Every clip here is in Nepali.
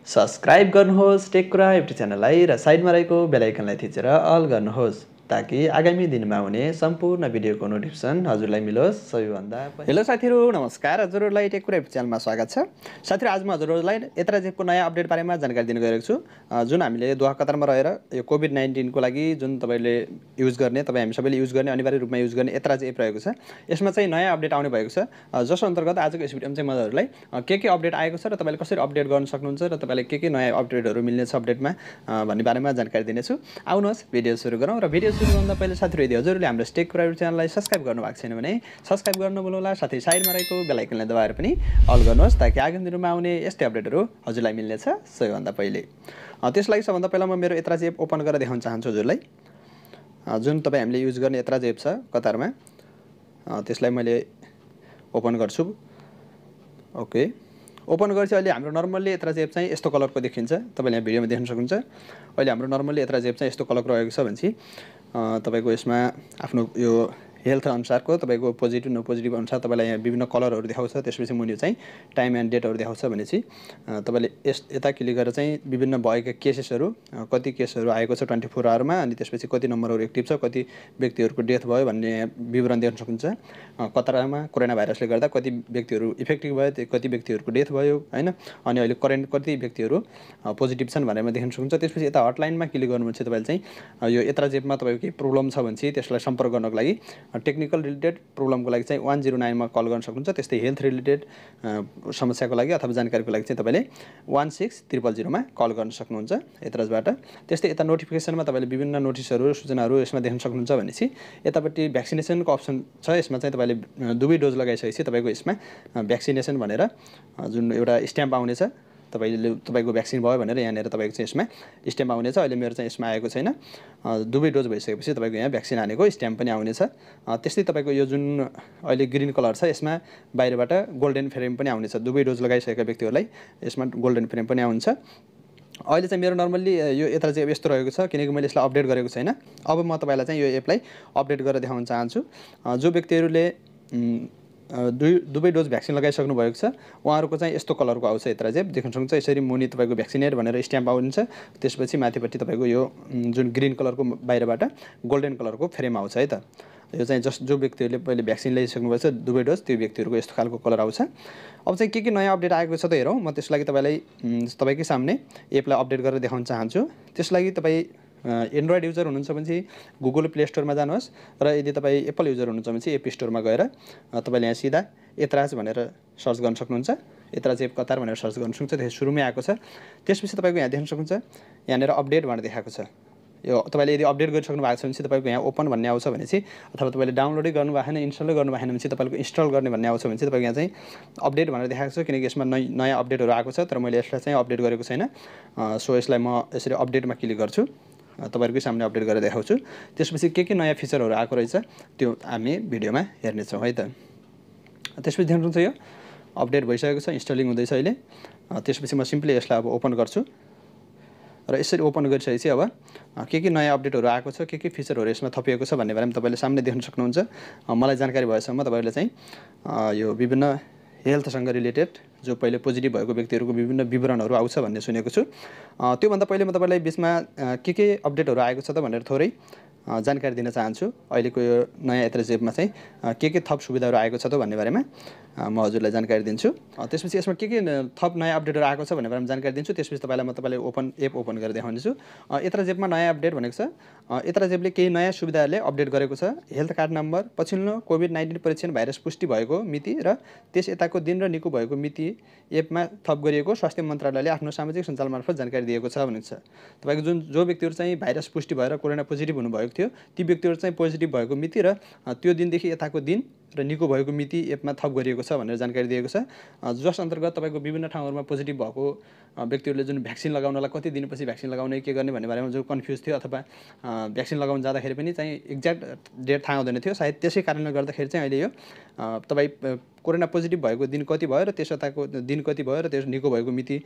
सब्सक्राइब गर्नुहोस् टेककुरा युट्युब च्यानललाई र साइडमा रहेको बेल आइकनलाई थिचेर अल गर्नुहोस् ताकि आगामी दिनमा हुने सम्पूर्ण भिडियोको नोटिफिकेसन हजुरलाई मिलोस् सबैभन्दा पहिले। हेलो साथीहरु, नमस्कार। हजुरहरूलाई टेककुरा युट्युब च्यानलमा स्वागत छ। साथीहरु, आज म हजुरहरूलाई एतराजेबको नयाँ अपडेट बारेमा जानकारी दिन गइरहेको छु। जुन हामीले दोहा कतारमा रहेर यो कोभिड-19 को लागि जुन तपाईले युज गर्ने, हामी सबैले युज गर्ने, अनिवार्य रूपमा युज गर्ने एतराज एप रहेको छ। यसमा चाहिँ नयाँ अपडेट आउने भएको छ। जस अन्तर्गत आजको यस भिडियोमा चाहिँ म हजुरलाई के अपडेट आएको छ र तपाईले कसरी अपडेट गर्न सक्नुहुन्छ र तपाईलाई के नयाँ अपडेटहरु मिल्ने छ अपडेटमा भन्ने बारेमा जानकारी दिनेछु। आउनुहोस् भिडियो सुरु गरौँ। र भिडियो सुरु गर्दा पहिले साथीहरु, यदि हजुरले हाम्रो टेककुरा युट्युब च्यानललाई सब्स्क्राइब गर्नु भएको छैन भने सब्स्क्राइब गर्न नभुल्नुहोला। साथै साइडमा रहेको बेल आइकनलाई दबाएर पनि अल गर्नुहोस् ताकि आगामी दिनमा आउने यस्तै अपडेटहरु हजुरलाई मिल्नेछ सबैभन्दा पहिले। त्यसलाई सबभन्दा पहिला म मेरो एतराज एप ओपन गरेर देखाउन चाहन्छु हजुरलाई। जुन तपाई हामीले युज गर्ने एतराज एप छ कतारमा, त्यसलाई मैले ओपन गर्छु। ओके, ओपन गरेपछि अहिले हाम्रो नर्मल्ली एतराज एप चाहिँ यस्तो कलरको देखिन्छ। तपाईले यहाँ भिडियोमा देख्न सक्नुहुन्छ। अहिले हाम्रो नर्मल्ली एतराज एप चाहिँ यस्तो कलरको रहेको छ भनेपछि तपाईको यसमा आफ्नो यो हेल्थ अनुसारको तपाईको पोजिटिभ नो पोजिटिभ अनुसार तपाईलाई यहाँ विभिन्न कलरहरु देखाउँछ। त्यसपछि मुनि चाहिँ टाइम एन्ड डेटहरु देखाउँछ भनेपछि तपाईले यता क्लिक गरेर चाहिँ विभिन्न भएका केसेसहरु, कति केसहरु आएको छ 24 आवरमा, अनि त्यसपछि कति नम्बरहरु एक्टिभ छ, कति व्यक्तिहरुको डेथ भयो भन्ने विवरण देख्न सक्नुहुन्छ। कतारमा कोरोना भाइरसले गर्दा कति व्यक्तिहरु इफेक्टिभ भयो, कति व्यक्तिहरुको डेथ भयो हैन, अनि अहिले करेन्ट कति व्यक्तिहरु पोजिटिभ छन् भनेर देख्न सक्नुहुन्छ। त्यसपछि यता हटलाइनमा क्लिक गर्नुहुन्छ। तपाईले चाहिँ यो एतराज एपमा तपाईको केही प्रब्लम छ भने चाहिँ त्यसलाई सम्पर्क गर्नको लागि टेक्निकल रिलेटेड प्रब्लमको लागि चाहिँ 109 मा कल गर्न सक्नुहुन्छ। त्यस्तै हेल्थ रिलेटेड समस्याको लागि अथवा जानकारीको लागि चाहिँ तपाईले 16000 मा कल गर्न सक्नुहुन्छ एतराजबाट। त्यस्तै यता नोटिफिकेसनमा तपाईले विभिन्न नोटिसहरु, सूचनाहरु यसमा देख्न सक्नुहुन्छ भनेपछि यतापट्टि भ्याक्सिनेसनको अप्सन छ। यसमा चाहिँ तपाईले दुवै डोज लगाइसकेपछि तपाईको यसमा भ्याक्सिनेसन भनेर जुन एउटा स्ट्याम्प आउनेछ, तपाईको भ्याक्सिन भयो भनेर यहाँनेर तपाईको चाहिँ यसमा स्ट्याम्प आउनेछ। अहिले मेरो चाहिँ यसमा आएको छैन। दुवै डोज भइसकेपछि तपाईको यहाँ भ्याक्सिन हानेको स्ट्याम्प पनि आउनेछ। त्यस्तै तपाईको यो जुन अहिले ग्रीन कलर छ यसमा बाहिरबाट गोल्डन फ्रेम पनि आउनेछ। दुवै डोज लगाइसकेका व्यक्तिहरुलाई यसमा गोल्डन फ्रेम पनि आउँछ। अहिले चाहिँ मेरो नर्मल्ली यो एतराज एप यस्तो रहेको छ किनकि मैले यसलाई अपडेट गरेको छैन। अब म तपाईलाई चाहिँ यो एपलाई अपडेट गरेर देखाउन चाहन्छु। जो व्यक्तिहरुले दुवै डोज भ्याक्सिन लगाइसक्नु भएको छ उहाँहरुको चाहिँ यस्तो कलरको आउँछ एतराज एप देख्न सक्नुहुन्छ। यसरी मुनि तपाईको भ्याक्सिनेट भनेर स्ट्याम्प आउँछ। त्यसपछि माथिपट्टि तपाईको यो जुन ग्रीन कलरको बाहिरबाट गोल्डन कलरको फ्रेम आउँछ है त। यो चाहिँ जो व्यक्तिहरुले पहिले भ्याक्सिन लिइसक्नु भएको छ दुवै डोज, त्यो व्यक्तिहरुको यस्तो खालको कलर आउँछ। अब चाहिँ के नयाँ अपडेट आएको छ त हेरौँ। म त्यसलाई तपाईकै सामने एपलाई अपडेट गरेर देखाउन चाहन्छु। त्यसलाई तपाई एन्ड्रोइड युजर हुनुहुन्छ भने चाहिँ गुगल प्ले स्टोरमा जानुहोस् र यदि तपाई एप्पल युजर हुनुहुन्छ भने चाहिँ एप स्टोरमा गएर तपाईले यहाँ सिधा एतराज भनेर सर्च गर्न सक्नुहुन्छ। एतराज एप कतार भनेर सर्च गर्न सक्नुहुन्छ। त्यो सुरुमै आएको छ। त्यसपछि तपाईको यहाँ देख्न सक्नुहुन्छ यहाँनेर अपडेट भनेर देखाएको छ। यो तपाईले यदि अपडेट गरिसक्नु भएको छ भने चाहिँ तपाईको यहाँ ओपन भन्ने आउँछ भने चाहिँ, अथवा तपाईले डाउनलोडै गर्नु भएको छैन, इन्स्टलै गर्नु भएको छैन भने चाहिँ तपाईको इन्स्टल गर्ने भन्ने आउँछ भने चाहिँ तपाईको यहाँ चाहिँ अपडेट भनेर देखाएको छ। किनकि यसमा नयाँ अपडेटहरु आएको छ तर मैले यसलाई चाहिँ अपडेट गरेको छैन। सो यसलाई म यसरी अपडेटमा क्लिक गर्छु। तपाईहरुकै सामने अपडेट गरेर देखाउँछु। त्यसपछि के नयाँ फिचरहरु आएको रहेछ त्यो हामी भिडियोमा हेर्ने छौं है त। त्यसपछि देख्नुहुन्छ यो अपडेट भइसकेको छ, इन्स्टलिङ हुँदैछ अहिले। त्यसपछि म सिम्पली यसलाई अब ओपन गर्छु र यसरी ओपन गरिसकेपछि अब के नयाँ अपडेटहरु आएको छ, के फिचरहरु यसमा थपिएको छ भन्ने बारेमा तपाईले सामने देख्न सक्नुहुन्छ। मलाई जानकारी भएसम्म तपाईहरुले चाहिँ यो विभिन्न हेल्थसँग रिलेटेड जो पहिले पोजिटिभ भएको व्यक्तिहरुको विभिन्न विवरणहरु आउँछ भन्ने सुनेको छु। त्यो भन्दा पहिले म तपाईलाई बीचमा के अपडेटहरु आएको छ त भनेर थोरै जानकारी दिन चाहन्छु। अहिलेको यो नयाँ एतराज एपमा चाहिँ के थप सुविधाहरु आएको छ त भन्ने बारेमा म हजुरलाई जानकारी दिन्छु। त्यसपछि यसमा के थप नयाँ अपडेटहरु आएको छ भन्ने बारेमा जानकारी दिन्छु। त्यसपछि तपाईलाई म एप ओपन गरेर देखाउनेछु। एतराज एपमा नयाँ अपडेट भनेको छ एतराज एपले केही नयाँ सुविधाहरुले अपडेट गरेको छ। हेल्थ कार्ड नम्बर, पछिल्लो कोभिड-19 परीक्षण भाइरस पुष्टि भएको मिति र त्यस यताको दिन र निको भएको मिति एपमा थप गरिएको स्वास्थ्य मन्त्रालयले आफ्नो सामाजिक सञ्जाल मार्फत जानकारी दिएको छ भनेको छ। तपाईको जो व्यक्तिहरु चाहिँ भाइरस पुष्टि भएर कोरोना पोजिटिभ हुनु भएको थियो ती व्यक्तिहरु चाहिँ पोजिटिभ भएको मिति र त्यो दिनदेखि यताको दिन र निको भएको मिति एपमा थप गरिएको छ भनेर जानकारी दिएको छ। जस अन्तर्गत तपाईको विभिन्न ठाउँहरुमा पोजिटिभ भएको व्यक्तिहरुले जुन भ्याक्सिन लगाउनलाई कति दिनपछि भ्याक्सिन लगाउने के गर्ने भन्ने बारेमा जो कन्फ्युज थियो अथवा भ्याक्सिन लगाउन जाँदाखेरि पनि चाहिँ एक्ज्याक्ट डेट थाहा हुँदैन थियो। सायद त्यसै कारणले गर्दाखेरि चाहिँ अहिले यो तपाई कोरोना पोजिटिभ भएको दिन कति भयो र त्यसताको दिन कति भयो र त्यस निको भएको मिति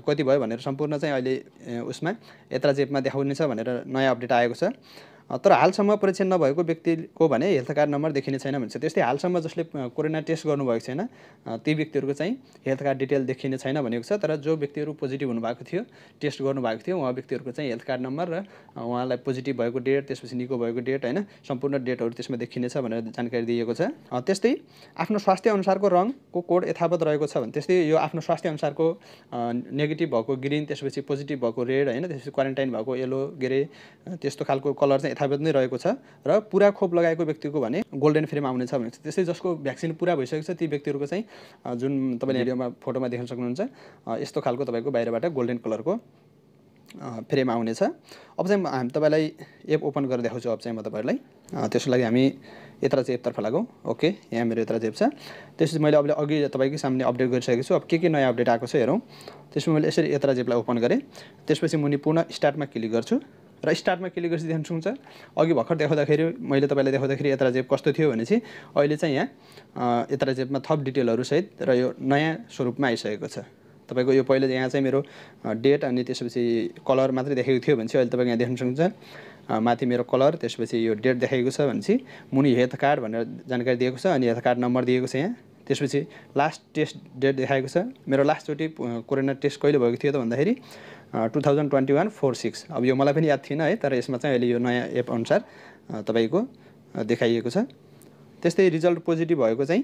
कति भयो भनेर सम्पूर्ण चाहिँ अहिले उसमा एतराज एपमा देखाउनेछ भनेर नयाँ अपडेट आएको छ। तर हालसम्म परीक्षण नभएको व्यक्तिको भने हेल्थ कार्ड नम्बर देखिने छैन भन्छ। त्यस्तै हालसम्म जसले कोरोना टेस्ट गर्नुभएको छैन ती व्यक्तिहरूको चाहिँ हेल्थ कार्ड डिटेल देखिने छैन भनेको छ। तर जो व्यक्तिहरू पोजिटिभ हुनुभएको थियो, टेस्ट गर्नुभएको थियो, उहाँ व्यक्तिहरूको चाहिँ हेल्थ कार्ड नम्बर र उहाँलाई पोजिटिभ भएको डेट, त्यसपछि निको भएको डेट हैन, सम्पूर्ण डेटहरू त्यसमा देखिनेछ भनेर जानकारी दिएको छ। त्यस्तै आफ्नो स्वास्थ्य अनुसारको रङको कोड यथावत रहेको छ भने त्यस्तै यो आफ्नो स्वास्थ्य अनुसारको नेगेटिभ भएको ग्रिन, त्यसपछि पोजिटिभ भएको रेड हैन, त्यसपछि क्वारेन्टाइन भएको येलो, ग्रे त्यस्तो खालको कलर चाहिँ यथावत नै रहेको छ। र पुरा खोप लगाएको व्यक्तिको भने गोल्डन फ्रेम आउनेछ भनेको छ। त्यस्तै जसको भ्याक्सिन पुरा भइसकेको छ ती व्यक्तिहरूको चाहिँ जुन तपाईँले भिडियोमा फोटोमा देख्न सक्नुहुन्छ यस्तो खालको तपाईँको बाहिरबाट गोल्डन कलरको फ्रेम आउनेछ। अब चाहिँ हामी तपाईँलाई एप ओपन गरेर देखाउँछु। अब चाहिँ म तपाईँहरूलाई त्यसको लागि हामी एतराज एपतर्फ लागौँ। ओके, यहाँ मेरो एतराज एप छ। त्यसपछि मैले अघि तपाईँकै सामने अपडेट गरिसकेको छु। अब के नयाँ अपडेट आएको छ हेरौँ। त्यसमा मैले यसरी एतराज एपलाई ओपन गरेँ। त्यसपछि मुनि पुनः स्टार्टमा क्लिक गर्छु र स्टार्टमा क्लिक गरेपछि देख्न सक्नुहुन्छ अघि भर्खर देखाउँदाखेरि मैले तपाईँलाई देखाउँदाखेरि एतराज एप कस्तो थियो भनेपछि अहिले चाहिँ यहाँ एतराज एपमा थप डिटेलहरू सहित र यो नयाँ स्वरूपमा आइसकेको छ। तपाईँको यो पहिला यहाँ चाहिँ मेरो डेट अनि त्यसपछि कलर मात्रै देखेको थियो भने चाहिँ अहिले तपाईँको यहाँ देख्न सक्नुहुन्छ माथि मेरो कलर, त्यसपछि यो डेट देखाएको छ भनेपछि मुनि हेल्थ कार्ड भनेर जानकारी दिएको छ अनि हेल्थ कार्ड नम्बर दिएको छ यहाँ। त्यसपछि लास्ट टेस्ट डेट देखाएको छ। मेरो लास्टचोटि कोरोना टेस्ट कहिले भएको थियो त भन्दाखेरि 2021-4/6। अब यो मलाई पनि याद थिएन है, तर यसमा चाहिँ अहिले यो नयाँ एप अनुसार तपाईँको देखाइएको छ। त्यस्तै रिजल्ट पोजिटिभ भएको चाहिँ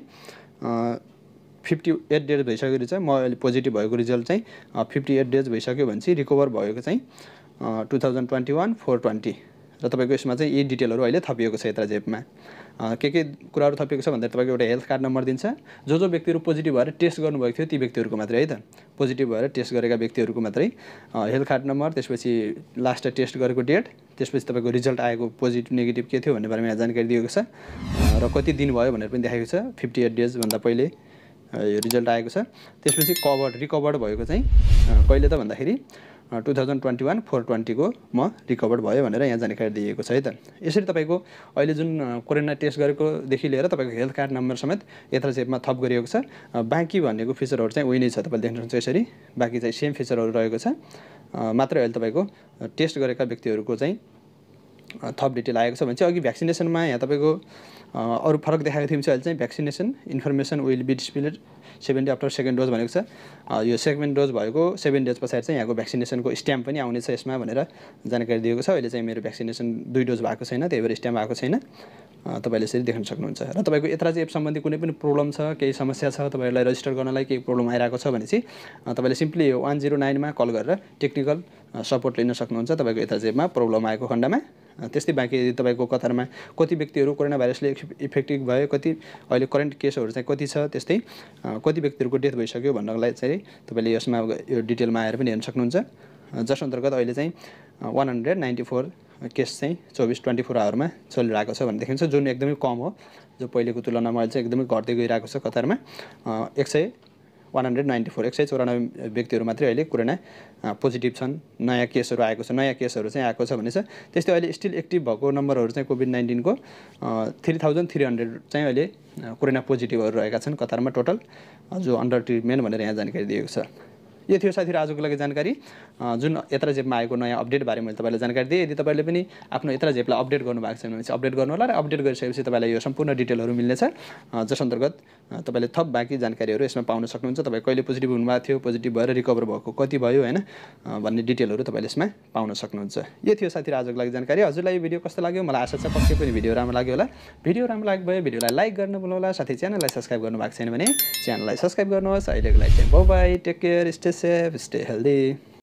58 डेज भइसकेको रहेछ। म अहिले पोजिटिभ भएको रिजल्ट चाहिँ 58 डेज भइसक्यो भने चाहिँ रिकभर भएको चाहिँ 2021-4/20 र तपाईँको यसमा चाहिँ यी डिटेलहरू अहिले थपिएको छ एतराज एपमा। के कुराहरू थपिएको छ भन्दा तपाईँको एउटा हेल्थ कार्ड नम्बर दिन्छ। जो व्यक्तिहरू पोजिटिभ भएर टेस्ट गर्नुभएको थियो ती व्यक्तिहरूको मात्रै है त, पोजिटिभ भएर टेस्ट गरेका व्यक्तिहरूको मात्रै हेल्थ कार्ड नम्बर, त्यसपछि लास्ट टेस्ट गरेको डेट, त्यसपछि तपाईँको रिजल्ट आएको पोजिटिभ नेगेटिभ के थियो भन्ने बारेमा जानकारी दिएको छ र कति दिन भयो भनेर पनि देखाएको छ। 58 डेजभन्दा पहिले यो रिजल्ट आएको छ। त्यसपछि रिकभर्ड भएको चाहिँ कहिले त भन्दाखेरि 2021-4/20 को म रिकभर्ड भयो भनेर यहाँ जानकारी दिएको छ है त। यसरी तपाईँको अहिले जुन कोरोना टेस्ट गरेकोदेखि लिएर तपाईँको हेल्थ कार्ड नम्बर समेत एतराज एपमा थप गरिएको छ। बाँकी भन्नेको फिचरहरू चाहिँ उही नै छ, तपाईँले देख्न सक्नुहुन्छ यसरी बाँकी चाहिँ सेम फिचरहरू रहेको छ। मात्र अहिले तपाईँको टेस्ट गरेका व्यक्तिहरूको चाहिँ थप डिटेल आएको छ भने चाहिँ अघि भ्याक्सिनेसनमा यहाँ तपाईँको अरू फरक देखाएको थियो भने चाहिँ अहिले चाहिँ vaccination information will be displayed 70 after second dose भनेको छ। यो सेकेन्ड डोज भएको 7 डेज पछाडि चाहिँ यहाँको भ्याक्सिनेसनको स्ट्याम्प पनि आउनेछ यसमा भनेर जानकारी दिएको छ। अहिले चाहिँ मेरो भ्याक्सिनेसन 2 डोज भएको छैन, त्यही भएर स्ट्याम्प आएको छैन। तपाईँले यसरी देख्न सक्नुहुन्छ। र तपाईँको एतराज एप सम्बन्धी कुनै पनि प्रब्लम छ, केही समस्या छ, तपाईँहरूलाई रजिस्टर गर्नलाई केही प्रब्लम आइरहेको छ भने चाहिँ तपाईँले सिम्पली यो 109 मा कल गरेर टेक्निकल सपोर्ट लिन सक्नुहुन्छ तपाईँको एतराज एपमा प्रब्लम आएको खण्डमा। त्यस्तै बाँकी तपाईँको कतारमा कति व्यक्तिहरू कोरोना भाइरसले इफेक्टिभ भयो, कति अहिले करेन्ट केसहरू चाहिँ कति छ, त्यस्तै कति व्यक्तिहरूको डेथ भइसक्यो भन्नलाई चाहिँ तपाईँले यसमा यो डिटेलमा आएर पनि हेर्न सक्नुहुन्छ। जस अन्तर्गत अहिले चाहिँ 194 केस चाहिँ 24 आवरमा चलिरहेको छ भने देखिन्छ, जुन एकदमै कम हो। जो पहिलेको तुलनामा अहिले चाहिँ एकदमै घट्दै गइरहेको छ। कतारमा 194 व्यक्तिहरू मात्रै अहिले कोरोना पोजिटिभ छन्। नयाँ केसहरू आएको छ, नयाँ केसहरू चाहिँ आएको छ भने छ। त्यस्तै अहिले स्टिल एक्टिभ भएको नम्बरहरू चाहिँ कोभिड-19 को 3300 चाहिँ अहिले कोरोना पोजिटिभहरू रहेका छन् कतारमा टोटल, जो अन्डर ट्रिटमेन्ट भनेर यहाँ जानकारी दिएको छ। यो थियो साथीहरु आजको लागि जानकारी। जुन एतराज एपमा आएको नयाँ अपडेट बारे मैले तपाईलाई जानकारी दिएँ। यदि तपाईले पनि आफ्नो एतराज एपलाई अपडेट गर्नु भएको छैन भने चाहिँ अपडेट गर्नु होला र अपडेट गरिसकेपछि तपाईलाई यो सम्पूर्ण डिटेलहरु मिल्नेछ, जस अन्तर्गत तपाईले थप बाँकी जानकारीहरु यसमा पाउन सक्नुहुन्छ। तपाई कहिले पोजिटिभ हुनुभएको थियो, पोजिटिभ भएर रिकभर भएको कति भयो हैन भन्ने डिटेलहरु तपाईले यसमा पाउन सक्नुहुन्छ। यो थियो साथीहरु आजको लागि जानकारी। हजुरलाई यो भिडियो कस्तो लाग्यो मलाई आशा छ पक्कै पनि भिडियो राम्रो लाग्यो होला। भिडियो राम्रो लाग्यो भए भिडियोलाई लाइक गर्न नभुल्नुहोला, साथै च्यानललाई सब्स्क्राइब गर्नु भएको छैन भने च्यानललाई सब्स्क्राइब गर्नुहोस्। अहिलेको लागि चाहिँ bye bye, take care, stay safe, stay healthy.